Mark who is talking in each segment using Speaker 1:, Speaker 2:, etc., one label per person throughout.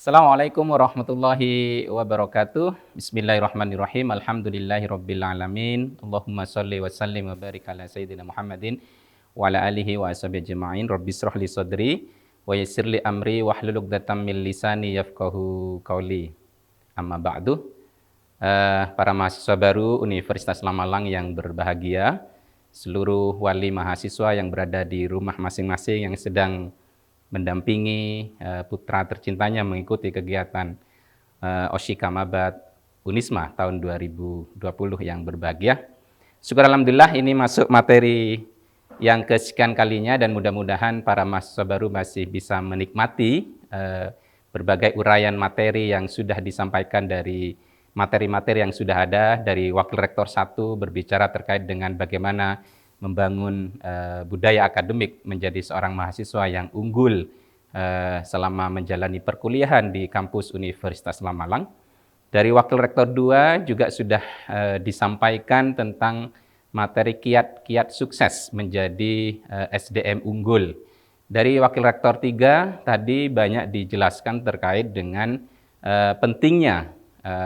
Speaker 1: Assalamualaikum warahmatullahi wabarakatuh. Bismillahirrahmanirrahim. Alhamdulillahirabbil alamin. Allahumma shalli wa sallim wa barik ala sayyidina Muhammadin wa ala alihi wa ashabihi ajma'in. Rabbi shrah li sadri wa yassir li amri wahlul 'uqdatam min lisani yafqahu qawli. Amma ba'du. Para mahasiswa baru Universitas Lamalang yang berbahagia, seluruh wali mahasiswa yang berada di rumah masing-masing yang sedang mendampingi putra tercintanya mengikuti kegiatan Oshika Mabat Unisma tahun 2020 yang berbahagia. Syukur alhamdulillah ini masuk materi yang kesekian kalinya dan mudah-mudahan para mahasiswa baru masih bisa menikmati berbagai uraian materi yang sudah disampaikan dari materi-materi yang sudah ada dari Wakil Rektor 1 berbicara terkait dengan bagaimana membangun budaya akademik menjadi seorang mahasiswa yang unggul selama menjalani perkuliahan di kampus Universitas Lamalang. Dari Wakil Rektor 2 juga sudah disampaikan tentang materi kiat-kiat sukses menjadi SDM unggul. Dari Wakil Rektor 3 tadi banyak dijelaskan terkait dengan pentingnya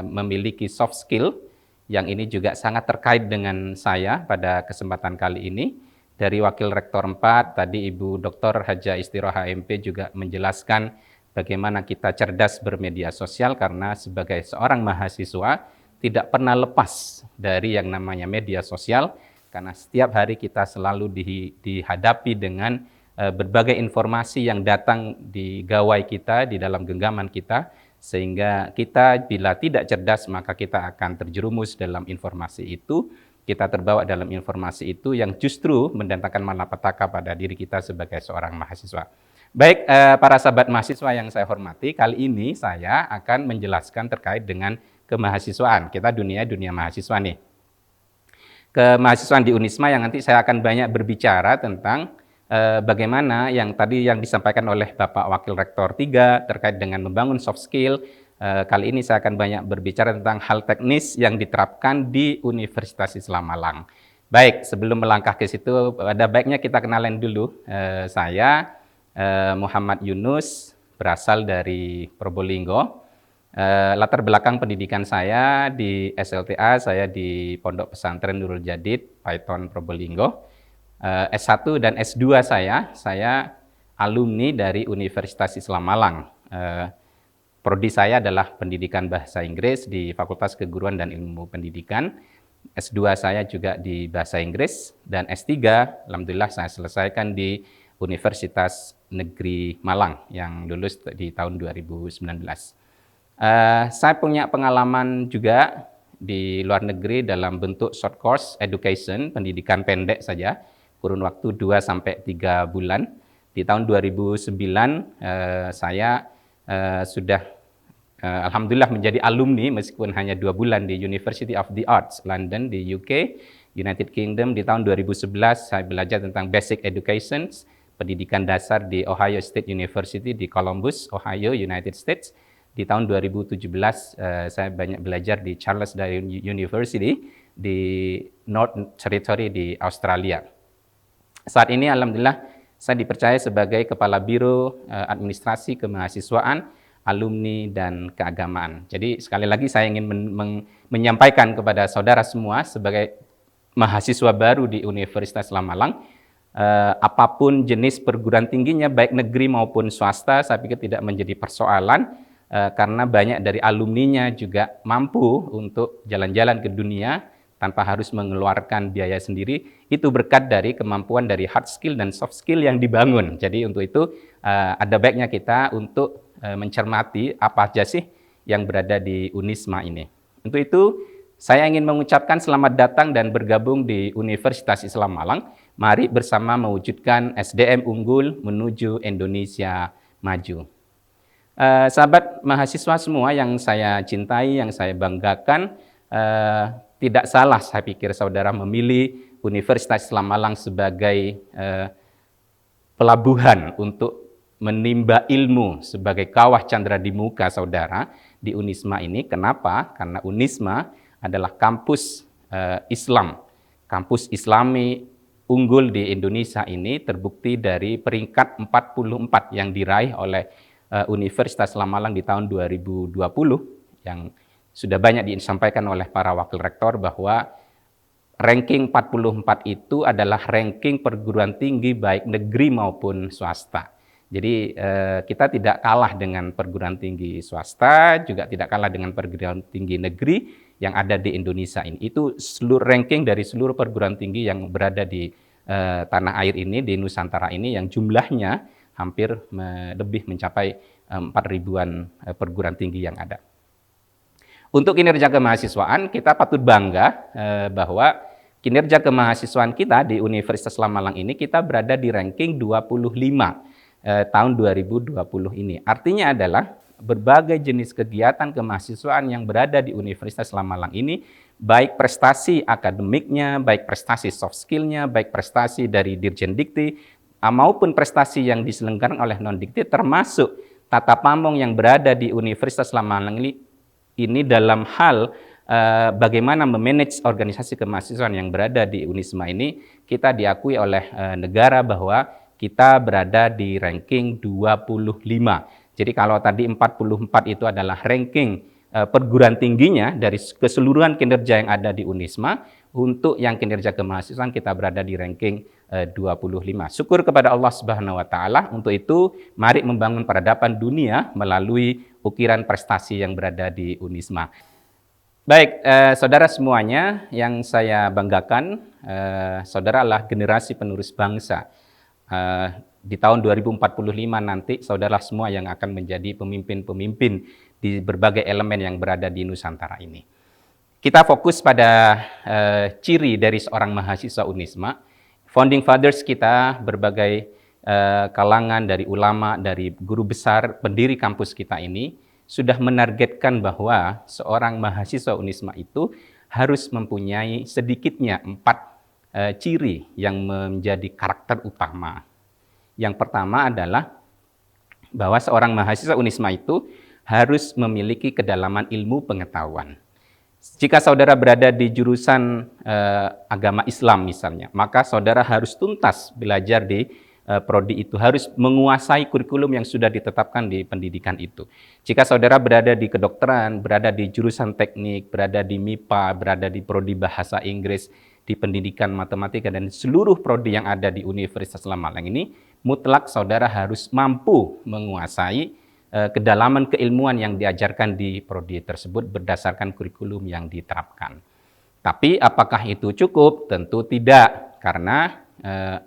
Speaker 1: memiliki soft skill, yang ini juga sangat terkait dengan saya pada kesempatan kali ini. Dari Wakil Rektor 4, tadi Ibu Dr. Haja Istiroha MP juga menjelaskan bagaimana kita cerdas bermedia sosial karena sebagai seorang mahasiswa tidak pernah lepas dari yang namanya media sosial karena setiap hari kita selalu dihadapi dengan berbagai informasi yang datang di gawai kita, di dalam genggaman kita, sehingga kita bila tidak cerdas maka kita akan terjerumus dalam informasi itu, kita terbawa dalam informasi itu yang justru mendatangkan malapetaka pada diri kita sebagai seorang mahasiswa. Baik, para sahabat mahasiswa yang saya hormati, kali ini saya akan menjelaskan terkait dengan kemahasiswaan. Kita dunia mahasiswa nih. Kemahasiswaan di Unisma yang nanti saya akan banyak berbicara tentang bagaimana yang tadi yang disampaikan oleh Bapak Wakil Rektor 3 terkait dengan membangun soft skill. Kali ini saya akan banyak berbicara tentang hal teknis yang diterapkan di Universitas Islam Malang. Baik, sebelum melangkah ke situ, ada baiknya kita kenalin dulu. Saya Muhammad Yunus, berasal dari Probolinggo. Latar belakang pendidikan saya di SLTA, saya di Pondok Pesantren Nurul Jadid, Python Probolinggo. S1 dan S2 saya alumni dari Universitas Islam Malang. Prodi saya adalah pendidikan bahasa Inggris di Fakultas Keguruan dan Ilmu Pendidikan. S2 saya juga di bahasa Inggris dan S3 alhamdulillah saya selesaikan di Universitas Negeri Malang yang lulus di tahun 2019. Saya punya pengalaman juga di luar negeri dalam bentuk short course education, pendidikan pendek saja, kurun waktu 2-3 bulan. Di tahun 2009 saya sudah alhamdulillah menjadi alumni meskipun hanya 2 bulan di University of the Arts London di UK, United Kingdom. Di tahun 2011 saya belajar tentang basic education, pendidikan dasar di Ohio State University di Columbus, Ohio, United States. Di tahun 2017 saya banyak belajar di Charles Darwin University di North Territory di Australia. Saat ini alhamdulillah saya dipercaya sebagai Kepala Biro Administrasi Kemahasiswaan, Alumni dan Keagamaan. Jadi sekali lagi saya ingin menyampaikan kepada saudara semua sebagai mahasiswa baru di Universitas Lamalang, apapun jenis perguruan tingginya baik negeri maupun swasta, saya pikir tidak menjadi persoalan karena banyak dari alumninya juga mampu untuk jalan-jalan ke dunia tanpa harus mengeluarkan biaya sendiri. Itu berkat dari kemampuan dari hard skill dan soft skill yang dibangun. Jadi untuk itu ada baiknya kita untuk mencermati apa aja sih yang berada di Unisma ini. Untuk itu saya ingin mengucapkan selamat datang dan bergabung di Universitas Islam Malang. Mari bersama mewujudkan SDM unggul menuju Indonesia maju. Sahabat mahasiswa semua yang saya cintai, yang saya banggakan, tidak salah saya pikir saudara memilih Universitas Islam Malang sebagai pelabuhan untuk menimba ilmu sebagai kawah candra di muka saudara di Unisma ini. Kenapa? Karena Unisma adalah kampus Islam, kampus Islami unggul di Indonesia ini, terbukti dari peringkat 44 yang diraih oleh Universitas Lamalang di tahun 2020 yang sudah banyak disampaikan oleh para wakil rektor bahwa ranking 44 itu adalah ranking perguruan tinggi baik negeri maupun swasta. Jadi kita tidak kalah dengan perguruan tinggi swasta, juga tidak kalah dengan perguruan tinggi negeri yang ada di Indonesia ini. Itu seluruh ranking dari seluruh perguruan tinggi yang berada di tanah air ini, di Nusantara ini, yang jumlahnya hampir lebih mencapai 4.000-an perguruan tinggi yang ada. Untuk kinerja kemahasiswaan, kita patut bangga bahwa kinerja kemahasiswaan kita di Universitas Lamalang ini, kita berada di ranking 25 tahun 2020 ini. Artinya adalah berbagai jenis kegiatan kemahasiswaan yang berada di Universitas Lamalang ini, baik prestasi akademiknya, baik prestasi soft skill-nya, baik prestasi dari Dirjen Dikti, maupun prestasi yang diselenggarakan oleh non-dikti, termasuk tata pamong yang berada di Universitas Lamalang ini dalam hal bagaimana memanage organisasi kemahasiswaan yang berada di Unisma ini, kita diakui oleh negara bahwa kita berada di ranking 25. Jadi kalau tadi 44 itu adalah ranking perguruan tingginya dari keseluruhan kinerja yang ada di Unisma, untuk yang kinerja kemahasiswaan kita berada di ranking 25. Syukur kepada Allah Subhanahu wa taala. Untuk itu, mari membangun peradaban dunia melalui ukiran prestasi yang berada di Unisma. Baik, saudara semuanya, yang saya banggakan, saudara adalah generasi penerus bangsa. Di tahun 2045 nanti, saudara semua yang akan menjadi pemimpin-pemimpin di berbagai elemen yang berada di Nusantara ini. Kita fokus pada ciri dari seorang mahasiswa Unisma. Founding fathers kita, berbagai kalangan dari ulama, dari guru besar, pendiri kampus kita ini, sudah menargetkan bahwa seorang mahasiswa Unisma itu harus mempunyai sedikitnya 4 ciri yang menjadi karakter utama. Yang pertama adalah bahwa seorang mahasiswa Unisma itu harus memiliki kedalaman ilmu pengetahuan. Jika saudara berada di jurusan agama Islam misalnya, maka saudara harus tuntas belajar di prodi itu, harus menguasai kurikulum yang sudah ditetapkan di pendidikan itu. Jika saudara berada di kedokteran, berada di jurusan teknik, berada di MIPA, berada di prodi bahasa Inggris, di pendidikan matematika, dan seluruh prodi yang ada di Universitas Lamalang ini, mutlak saudara harus mampu menguasai kedalaman keilmuan yang diajarkan di prodi tersebut berdasarkan kurikulum yang diterapkan. Tapi apakah itu cukup? Tentu tidak, karena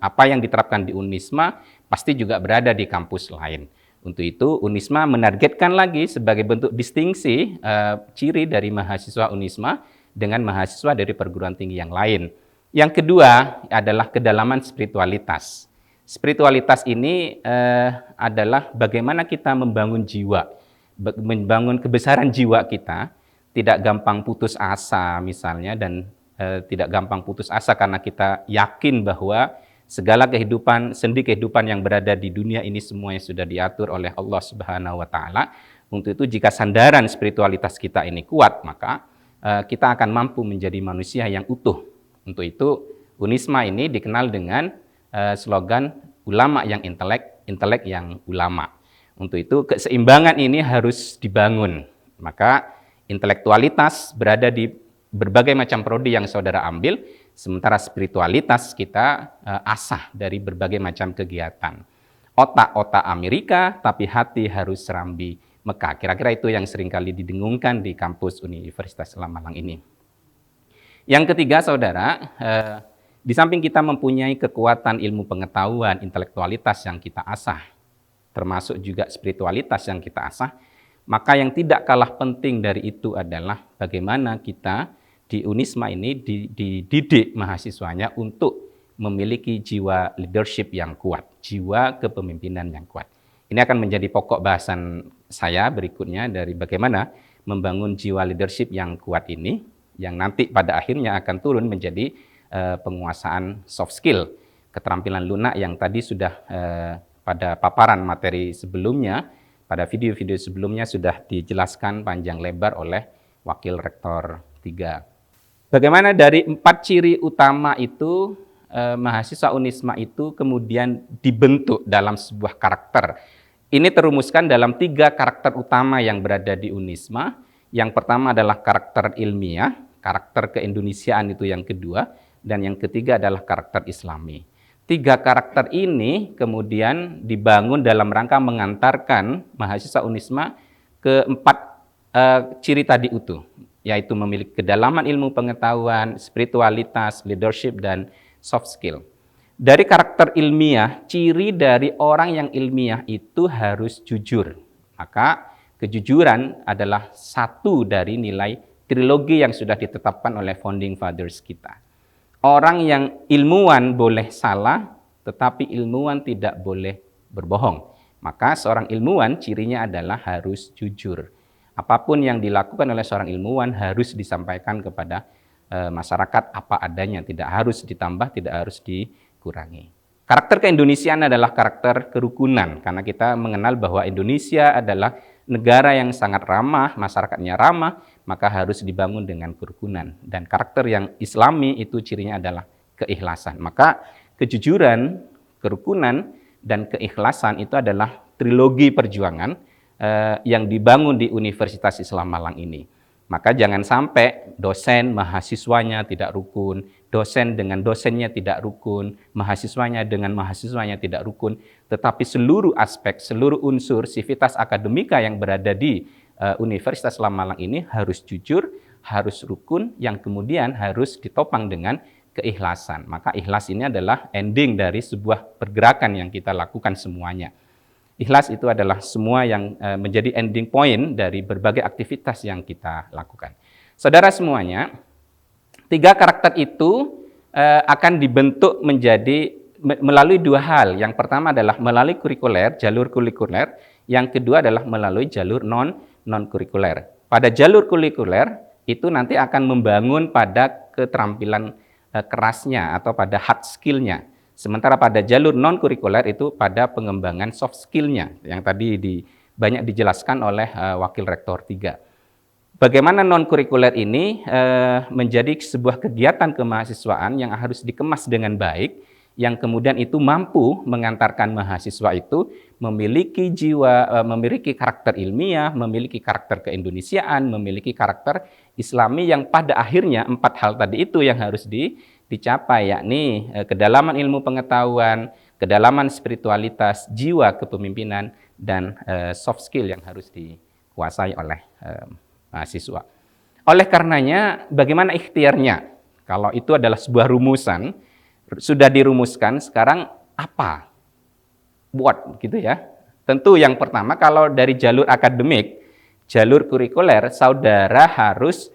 Speaker 1: apa yang diterapkan di Unisma pasti juga berada di kampus lain. Untuk itu Unisma menargetkan lagi sebagai bentuk distingsi ciri dari mahasiswa Unisma dengan mahasiswa dari perguruan tinggi yang lain. Yang kedua adalah kedalaman spiritualitas. Spiritualitas ini adalah bagaimana kita membangun jiwa, membangun kebesaran jiwa kita, tidak gampang putus asa misalnya, dan tidak gampang putus asa karena kita yakin bahwa segala kehidupan, sendi kehidupan yang berada di dunia ini semuanya sudah diatur oleh Allah Subhanahu wa taala. Untuk itu jika sandaran spiritualitas kita ini kuat, maka kita akan mampu menjadi manusia yang utuh. Untuk itu Unisma ini dikenal dengan slogan ulama yang intelek, intelek yang ulama. Untuk itu keseimbangan ini harus dibangun. Maka intelektualitas berada di berbagai macam prodi yang saudara ambil, sementara spiritualitas kita asah dari berbagai macam kegiatan. Otak-otak Amerika, tapi hati harus serambi Mekah. Kira-kira itu yang seringkali didengungkan di kampus Universitas Lamalang ini. Yang ketiga, saudara, di samping kita mempunyai kekuatan ilmu pengetahuan, intelektualitas yang kita asah, termasuk juga spiritualitas yang kita asah, maka yang tidak kalah penting dari itu adalah bagaimana kita di Unisma ini dididik mahasiswanya untuk memiliki jiwa leadership yang kuat, jiwa kepemimpinan yang kuat. Ini akan menjadi pokok bahasan saya berikutnya dari bagaimana membangun jiwa leadership yang kuat ini, yang nanti pada akhirnya akan turun menjadi penguasaan soft skill, keterampilan lunak yang tadi sudah pada paparan materi sebelumnya, pada video-video sebelumnya sudah dijelaskan panjang lebar oleh Wakil Rektor 3. Bagaimana dari 4 ciri utama itu, mahasiswa Unisma itu kemudian dibentuk dalam sebuah karakter Ini terumuskan dalam 3 karakter utama yang berada di Unisma. Yang pertama adalah karakter ilmiah, karakter keindonesiaan itu yang kedua, dan yang ketiga adalah karakter Islami. 3 karakter ini kemudian dibangun dalam rangka mengantarkan mahasiswa Unisma ke 4 ciri tadi utuh, yaitu memiliki kedalaman ilmu pengetahuan, spiritualitas, leadership, dan soft skill. Dari karakter ilmiah, ciri dari orang yang ilmiah itu harus jujur. Maka kejujuran adalah satu dari nilai trilogi yang sudah ditetapkan oleh founding fathers kita. Orang yang ilmuwan boleh salah, tetapi ilmuwan tidak boleh berbohong. Maka seorang ilmuwan cirinya adalah harus jujur. Apapun yang dilakukan oleh seorang ilmuwan harus disampaikan kepada masyarakat apa adanya, tidak harus ditambah, tidak harus dikurangi. Karakter keindonesiaan adalah karakter kerukunan, karena kita mengenal bahwa Indonesia adalah negara yang sangat ramah, masyarakatnya ramah, maka harus dibangun dengan kerukunan. Dan karakter yang Islami itu cirinya adalah keikhlasan. Maka kejujuran, kerukunan, dan keikhlasan itu adalah trilogi perjuangan yang dibangun di Universitas Islam Malang ini. Maka jangan sampai dosen mahasiswanya tidak rukun, dosen dengan dosennya tidak rukun, mahasiswanya dengan mahasiswanya tidak rukun, tetapi seluruh aspek, seluruh unsur sivitas akademika yang berada di Universitas Islam Malang ini harus jujur, harus rukun, yang kemudian harus ditopang dengan keikhlasan. Maka ikhlas ini adalah ending dari sebuah pergerakan yang kita lakukan semuanya. Ikhlas itu adalah semua yang menjadi ending point dari berbagai aktivitas yang kita lakukan. Saudara semuanya, 3 karakter itu akan dibentuk menjadi melalui 2 hal. Yang pertama adalah melalui kurikuler, jalur kurikuler. Yang kedua adalah melalui jalur non-kurikuler. Pada jalur kurikuler itu nanti akan membangun pada keterampilan kerasnya atau pada hard skill-nya. Sementara pada jalur non-kurikuler itu pada pengembangan soft skill-nya, yang tadi banyak dijelaskan oleh Wakil Rektor 3. Bagaimana non-kurikuler ini menjadi sebuah kegiatan kemahasiswaan yang harus dikemas dengan baik, yang kemudian itu mampu mengantarkan mahasiswa itu memiliki jiwa, memiliki karakter ilmiah, memiliki karakter keindonesiaan, memiliki karakter Islami, yang pada akhirnya 4 hal tadi itu yang harus dicapai, yakni kedalaman ilmu pengetahuan, kedalaman spiritualitas, jiwa kepemimpinan, dan soft skill yang harus dikuasai oleh mahasiswa. Oleh karenanya, bagaimana ikhtiarnya? Kalau itu adalah sebuah rumusan, sudah dirumuskan, sekarang apa? What? Gitu ya. Tentu yang pertama, kalau dari jalur akademik, jalur kurikuler, saudara harus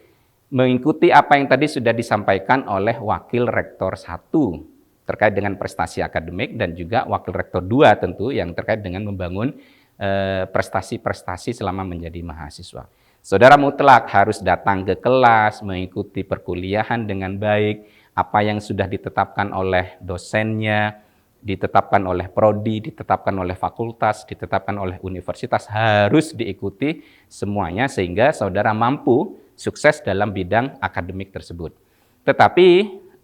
Speaker 1: mengikuti apa yang tadi sudah disampaikan oleh Wakil Rektor 1 terkait dengan prestasi akademik, dan juga Wakil Rektor 2 tentu yang terkait dengan membangun prestasi-prestasi selama menjadi mahasiswa. Saudara mutlak harus datang ke kelas, mengikuti perkuliahan dengan baik, apa yang sudah ditetapkan oleh dosennya, ditetapkan oleh prodi, ditetapkan oleh fakultas, ditetapkan oleh universitas, harus diikuti semuanya sehingga saudara mampu sukses dalam bidang akademik tersebut. Tetapi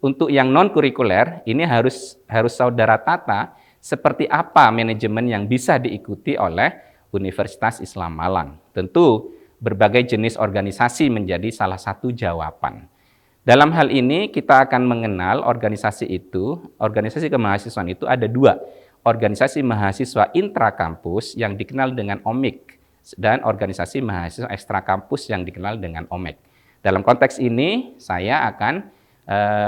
Speaker 1: untuk yang non-kurikuler ini harus saudara tata seperti apa manajemen yang bisa diikuti oleh Universitas Islam Malang. Tentu berbagai jenis organisasi menjadi salah satu jawaban. Dalam hal ini kita akan mengenal organisasi itu, organisasi kemahasiswaan itu ada 2. Organisasi mahasiswa intrakampus yang dikenal dengan OMIK, dan organisasi mahasiswa ekstra kampus yang dikenal dengan OMEK. Dalam konteks ini, saya akan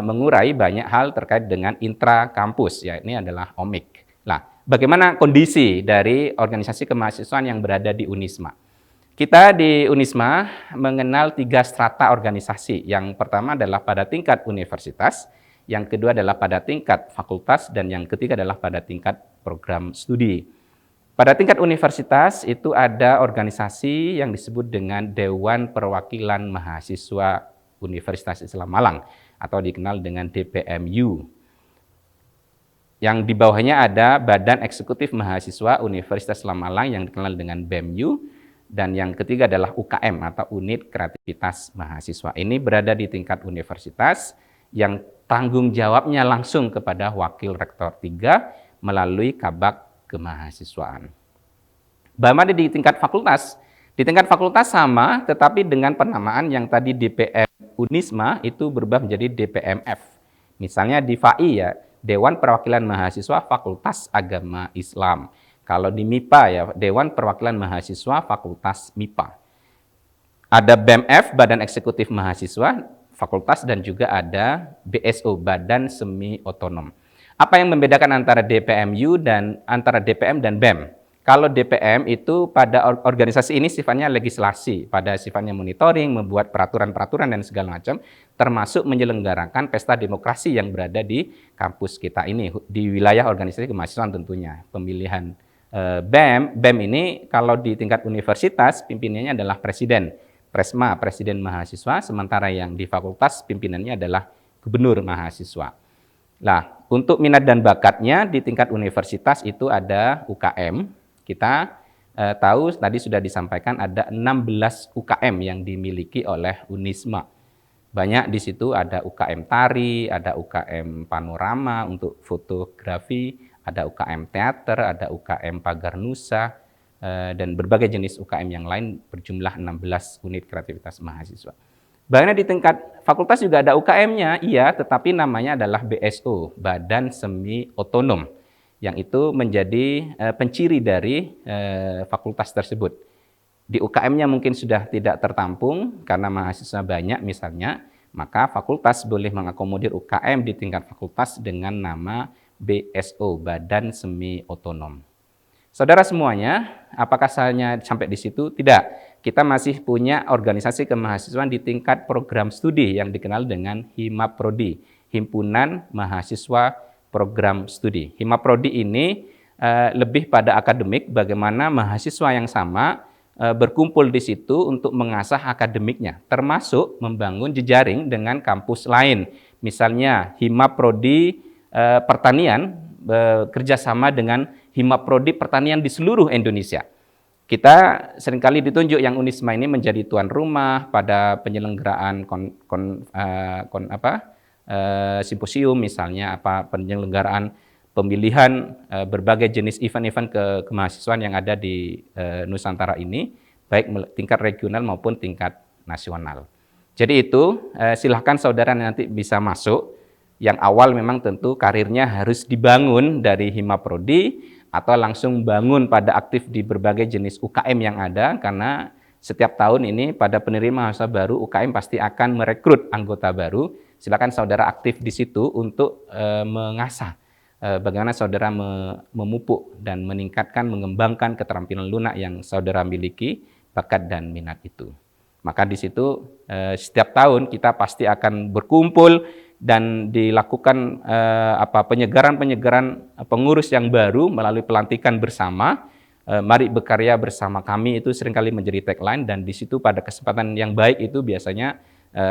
Speaker 1: mengurai banyak hal terkait dengan intrakampus, ya ini adalah OMIK. Nah, bagaimana kondisi dari organisasi kemahasiswaan yang berada di Unisma? Kita di Unisma mengenal 3 strata organisasi. Yang pertama adalah pada tingkat universitas, yang kedua adalah pada tingkat fakultas, dan yang ketiga adalah pada tingkat program studi. Pada tingkat universitas itu ada organisasi yang disebut dengan Dewan Perwakilan Mahasiswa Universitas Islam Malang atau dikenal dengan DPMU. Yang di bawahnya ada Badan Eksekutif Mahasiswa Universitas Islam Malang yang dikenal dengan BEMU, dan yang ketiga adalah UKM atau Unit Kreativitas Mahasiswa. Ini berada di tingkat universitas yang tanggung jawabnya langsung kepada Wakil Rektor 3 melalui Kabak Kemahasiswaan. Bahkan di tingkat fakultas. Di tingkat fakultas sama, tetapi dengan penamaan yang tadi DPM Unisma itu berubah menjadi DPMF. Misalnya di FAI ya, Dewan Perwakilan Mahasiswa Fakultas Agama Islam. Kalau di MIPA ya, Dewan Perwakilan Mahasiswa Fakultas MIPA. Ada BEMF, Badan Eksekutif Mahasiswa Fakultas, dan juga ada BSO, Badan Semi Otonom. Apa yang membedakan antara DPMU dan antara DPM dan BEM? Kalau DPM itu pada organisasi ini sifatnya legislasi, pada sifatnya monitoring, membuat peraturan-peraturan dan segala macam, termasuk menyelenggarakan pesta demokrasi yang berada di kampus kita ini, di wilayah organisasi kemahasiswaan tentunya. Pemilihan BEM ini kalau di tingkat universitas pimpinannya adalah presiden, Presma, presiden mahasiswa, sementara yang di fakultas pimpinannya adalah gubernur mahasiswa. Nah, untuk minat dan bakatnya di tingkat universitas itu ada UKM. Kita tahu tadi sudah disampaikan ada 16 UKM yang dimiliki oleh Unisma. Banyak di situ ada UKM tari, ada UKM panorama untuk fotografi, ada UKM teater, ada UKM pagar nusa, dan berbagai jenis UKM yang lain berjumlah 16 unit kreativitas mahasiswa. Bahkan di tingkat fakultas juga ada UKM-nya, iya, tetapi namanya adalah BSO, Badan Semi Otonom, yang itu menjadi penciri dari fakultas tersebut. Di UKM-nya mungkin sudah tidak tertampung karena mahasiswa banyak misalnya, maka fakultas boleh mengakomodir UKM di tingkat fakultas dengan nama BSO, Badan Semi Otonom. Saudara semuanya, apakah hanya sampai di situ? Tidak. Kita masih punya organisasi kemahasiswaan di tingkat program studi yang dikenal dengan HIMAPRODI, Himpunan Mahasiswa Program Studi. HIMAPRODI ini lebih pada akademik, bagaimana mahasiswa yang sama berkumpul di situ untuk mengasah akademiknya, termasuk membangun jejaring dengan kampus lain. Misalnya HIMAPRODI Pertanian bekerjasama dengan HIMAPRODI Pertanian di seluruh Indonesia. Kita seringkali ditunjuk yang Unisma ini menjadi tuan rumah pada penyelenggaraan simposium, misalnya penyelenggaraan pemilihan berbagai jenis event-event kemahasiswaan yang ada di Nusantara ini, baik tingkat regional maupun tingkat nasional. Jadi itu silahkan saudara nanti bisa masuk. Yang awal memang tentu karirnya harus dibangun dari HIMAPRODI atau langsung bangun pada aktif di berbagai jenis UKM yang ada, karena setiap tahun ini pada penerima mahasiswa baru UKM pasti akan merekrut anggota baru. Silakan saudara aktif di situ untuk mengasah bagaimana saudara memupuk dan meningkatkan, mengembangkan keterampilan lunak yang saudara miliki, bakat dan minat itu. Maka di situ setiap tahun kita pasti akan berkumpul dan dilakukan penyegaran pengurus yang baru melalui pelantikan bersama. Mari berkarya bersama kami itu seringkali menjadi tagline, dan di situ pada kesempatan yang baik itu biasanya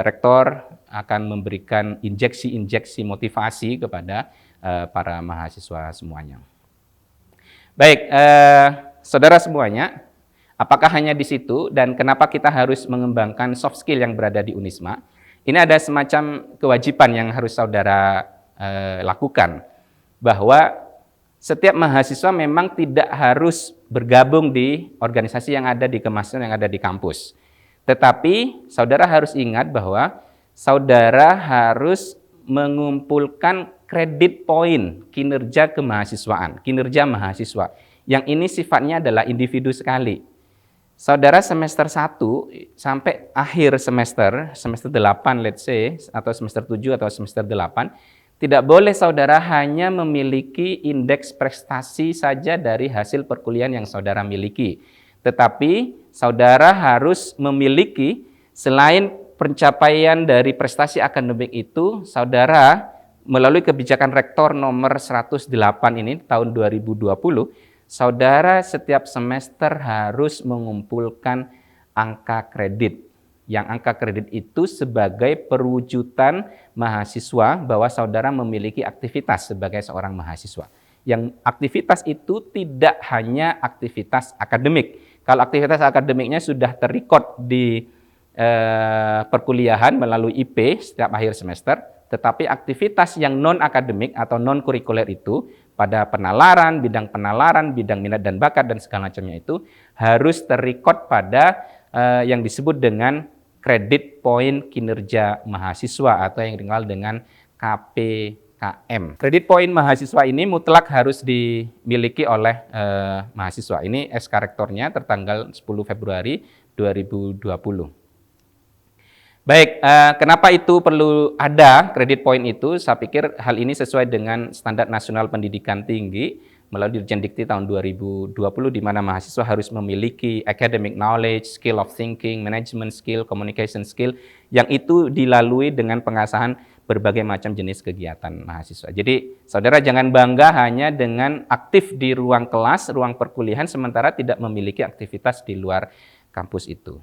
Speaker 1: rektor akan memberikan injeksi motivasi kepada para mahasiswa semuanya. Baik, saudara semuanya, apakah hanya di situ dan kenapa kita harus mengembangkan soft skill yang berada di Unisma? Ini ada semacam kewajiban yang harus saudara lakukan, bahwa setiap mahasiswa memang tidak harus bergabung di organisasi yang ada di kemahasiswaan yang ada di kampus. Tetapi saudara harus ingat bahwa saudara harus mengumpulkan kredit poin kinerja kemahasiswaan, kinerja mahasiswa. Yang ini sifatnya adalah individu sekali. Saudara semester 1 sampai akhir semester 8 let's say, atau semester 7 atau semester 8, tidak boleh saudara hanya memiliki indeks prestasi saja dari hasil perkuliahan yang saudara miliki. Tetapi saudara harus memiliki, selain pencapaian dari prestasi akademik itu, saudara melalui kebijakan rektor nomor 108 ini tahun 2020, saudara setiap semester harus mengumpulkan angka kredit. Yang angka kredit itu sebagai perwujudan mahasiswa bahwa saudara memiliki aktivitas sebagai seorang mahasiswa. Yang aktivitas itu tidak hanya aktivitas akademik. Kalau aktivitas akademiknya sudah terrecord di perkuliahan melalui IP setiap akhir semester, tetapi aktivitas yang non-akademik atau non-kurikuler itu pada bidang penalaran, bidang minat dan bakat dan segala macamnya itu harus terrecord pada yang disebut dengan kredit poin kinerja mahasiswa atau yang dikenal dengan KPKM. Kredit poin mahasiswa ini mutlak harus dimiliki oleh mahasiswa. Ini SK Rektornya tertanggal 10 Februari 2020. Baik, kenapa itu perlu ada kredit poin itu? Saya pikir hal ini sesuai dengan Standar Nasional Pendidikan Tinggi melalui Dirjen Dikti tahun 2020 di mana mahasiswa harus memiliki academic knowledge, skill of thinking, management skill, communication skill yang itu dilalui dengan pengasahan berbagai macam jenis kegiatan mahasiswa. Jadi, saudara jangan bangga hanya dengan aktif di ruang kelas, ruang perkuliahan sementara tidak memiliki aktivitas di luar kampus itu.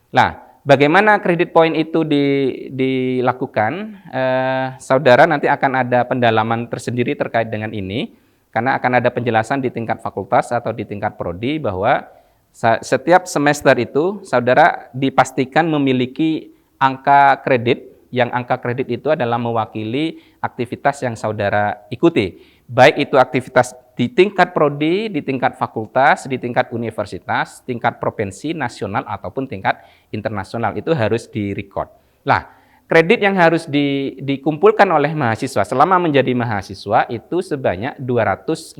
Speaker 1: Nah, bagaimana kredit poin itu dilakukan? Saudara nanti akan ada pendalaman tersendiri terkait dengan ini, karena akan ada penjelasan di tingkat fakultas atau di tingkat prodi bahwa setiap semester itu saudara dipastikan memiliki angka kredit, yang angka kredit itu adalah mewakili aktivitas yang saudara ikuti. Baik itu aktivitas di tingkat prodi, di tingkat fakultas, di tingkat universitas, tingkat provinsi, nasional, ataupun tingkat internasional, itu harus direcord. Lah, kredit yang harus dikumpulkan oleh mahasiswa selama menjadi mahasiswa itu sebanyak 250.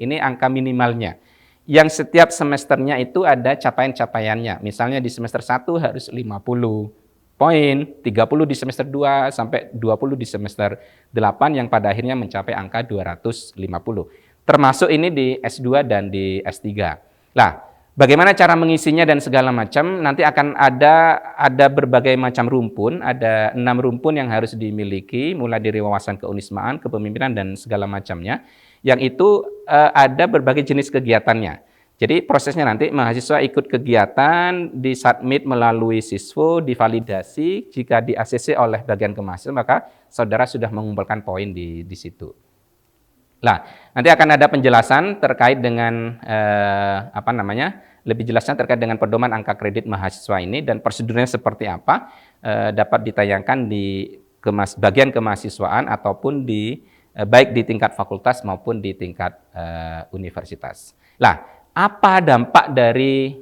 Speaker 1: Ini angka minimalnya. Yang setiap semesternya itu ada capaian-capaiannya. Misalnya di semester 1 harus 50 poin, 30 di semester 2 sampai 20 di semester 8 yang pada akhirnya mencapai angka 250. Termasuk ini di S2 dan di S3. Nah, bagaimana cara mengisinya dan segala macam, nanti akan ada berbagai macam rumpun, ada 6 rumpun yang harus dimiliki, mulai dari wawasan keunismaan, kepemimpinan, dan segala macamnya, yang itu ada berbagai jenis kegiatannya. Jadi prosesnya nanti mahasiswa ikut kegiatan, disubmit melalui Siswo, divalidasi, jika di ACC oleh bagian kemahasiswaan, maka saudara sudah mengumpulkan poin di situ. Nah, nanti akan ada penjelasan terkait dengan lebih jelasnya terkait dengan pedoman angka kredit mahasiswa ini dan prosedurnya seperti apa, dapat ditayangkan di bagian kemahasiswaan ataupun baik di tingkat fakultas maupun di tingkat universitas. Lah, apa dampak dari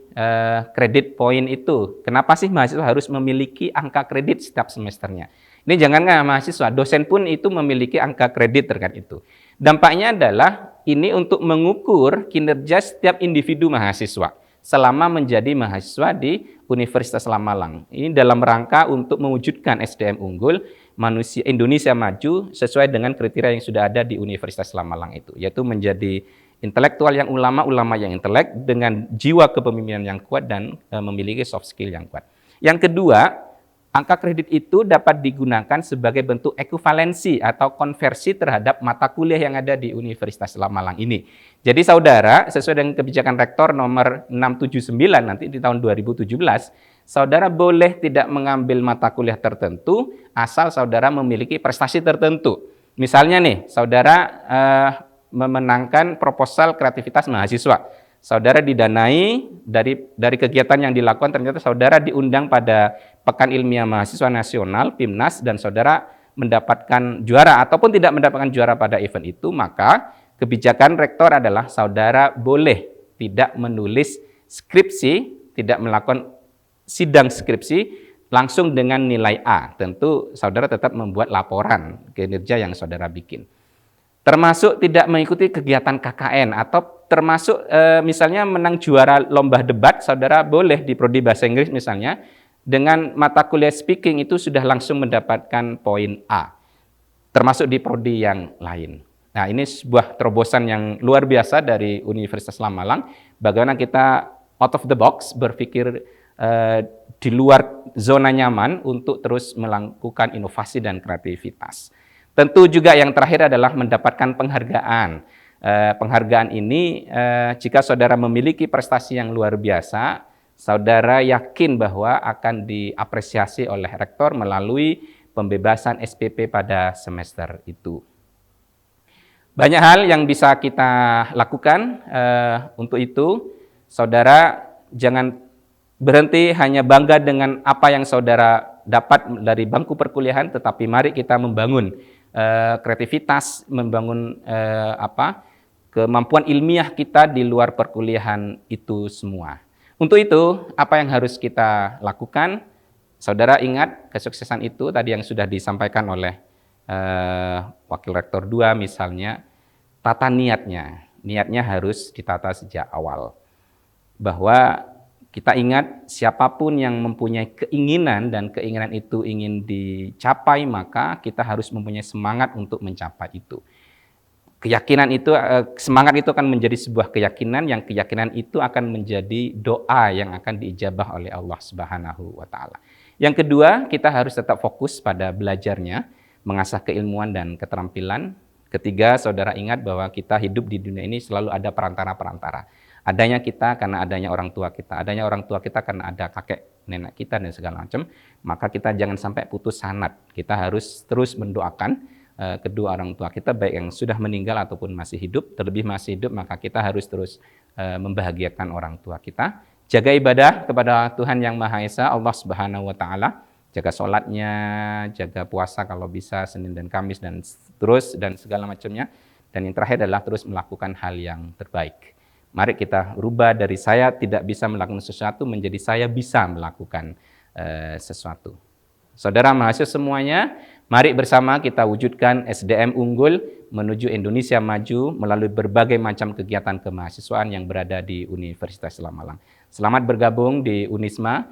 Speaker 1: kredit poin itu? Kenapa sih mahasiswa harus memiliki angka kredit setiap semesternya? Ini jangan mahasiswa, dosen pun itu memiliki angka kredit terkait itu. Dampaknya adalah ini untuk mengukur kinerja setiap individu mahasiswa selama menjadi mahasiswa di Universitas Lamalang. Ini dalam rangka untuk mewujudkan SDM unggul, manusia Indonesia maju sesuai dengan kriteria yang sudah ada di Universitas Lamalang itu, yaitu menjadi intelektual yang ulama yang intelek dengan jiwa kepemimpinan yang kuat dan memiliki soft skill yang kuat. Yang kedua, angka kredit itu dapat digunakan sebagai bentuk ekuivalensi atau konversi terhadap mata kuliah yang ada di Universitas Lamalang ini. Jadi saudara, sesuai dengan kebijakan rektor nomor 679 nanti di tahun 2017, saudara boleh tidak mengambil mata kuliah tertentu asal saudara memiliki prestasi tertentu. Misalnya nih, saudara memenangkan proposal kreativitas mahasiswa. Saudara didanai dari kegiatan yang dilakukan, ternyata saudara diundang pada Pekan Ilmiah Mahasiswa Nasional, PIMNAS, dan saudara mendapatkan juara ataupun tidak mendapatkan juara pada event itu, maka kebijakan rektor adalah saudara boleh tidak menulis skripsi, tidak melakukan sidang skripsi langsung dengan nilai A. Tentu saudara tetap membuat laporan kinerja yang saudara bikin. Termasuk tidak mengikuti kegiatan KKN atau termasuk misalnya menang juara lomba debat, saudara boleh di prodi bahasa Inggris misalnya, dengan mata kuliah speaking itu sudah langsung mendapatkan poin A, termasuk di prodi yang lain. Nah, ini sebuah terobosan yang luar biasa dari Universitas Lamalang, bagaimana kita out of the box, berpikir di luar zona nyaman untuk terus melakukan inovasi dan kreativitas. Tentu juga yang terakhir adalah mendapatkan penghargaan. Penghargaan ini jika saudara memiliki prestasi yang luar biasa, saudara yakin bahwa akan diapresiasi oleh rektor melalui pembebasan SPP pada semester itu. Banyak hal yang bisa kita lakukan untuk itu. Saudara jangan berhenti hanya bangga dengan apa yang saudara dapat dari bangku perkuliahan, tetapi mari kita membangun kreativitas, membangun kemampuan ilmiah kita di luar perkuliahan itu semua. Untuk itu, apa yang harus kita lakukan? Saudara ingat kesuksesan itu tadi yang sudah disampaikan oleh Wakil Rektor 2 misalnya, tata niatnya. Niatnya harus ditata sejak awal. Bahwa kita ingat siapapun yang mempunyai keinginan dan keinginan itu ingin dicapai, maka kita harus mempunyai semangat untuk mencapai itu. Keyakinan itu, semangat itu akan menjadi sebuah keyakinan, yang keyakinan itu akan menjadi doa yang akan diijabah oleh Allah Subhanahu wa Ta'ala. Yang kedua, kita harus tetap fokus pada belajarnya, mengasah keilmuan dan keterampilan. Ketiga, saudara ingat bahwa kita hidup di dunia ini selalu ada perantara-perantara. Adanya kita karena adanya orang tua kita, adanya orang tua kita karena ada kakek nenek kita dan segala macam. Maka kita jangan sampai putus sanad. Kita harus terus mendoakan kedua orang tua kita, baik yang sudah meninggal ataupun masih hidup. Terlebih masih hidup, maka kita harus terus membahagiakan orang tua kita. Jaga ibadah kepada Tuhan Yang Maha Esa, Allah Subhanahu wa Ta'ala. Jaga sholatnya, jaga puasa kalau bisa Senin dan Kamis dan terus dan segala macamnya. Dan yang terakhir adalah terus melakukan hal yang terbaik. Mari kita rubah dari saya tidak bisa melakukan sesuatu menjadi saya bisa melakukan sesuatu. Saudara mahasiswa semuanya, mari bersama kita wujudkan SDM unggul menuju Indonesia maju melalui berbagai macam kegiatan kemahasiswaan yang berada di Universitas Islam Malang. Selamat bergabung di Unisma.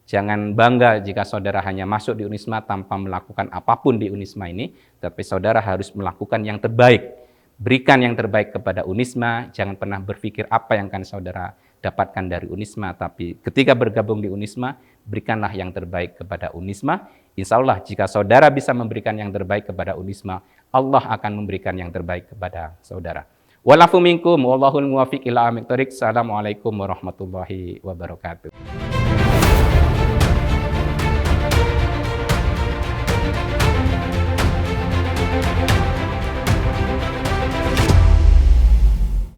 Speaker 1: Jangan bangga jika saudara hanya masuk di Unisma tanpa melakukan apapun di Unisma ini, tapi saudara harus melakukan yang terbaik. Berikan yang terbaik kepada Unisma, jangan pernah berpikir apa yang akan saudara dapatkan dari Unisma, tapi ketika bergabung di Unisma, berikanlah yang terbaik kepada Unisma. Insya Allah jika saudara bisa memberikan yang terbaik kepada Unisma, Allah akan memberikan yang terbaik kepada saudara. Walafu minkum, wallahul muwafiq ila aqwamit thoriq. Assalamualaikum warahmatullahi wabarakatuh.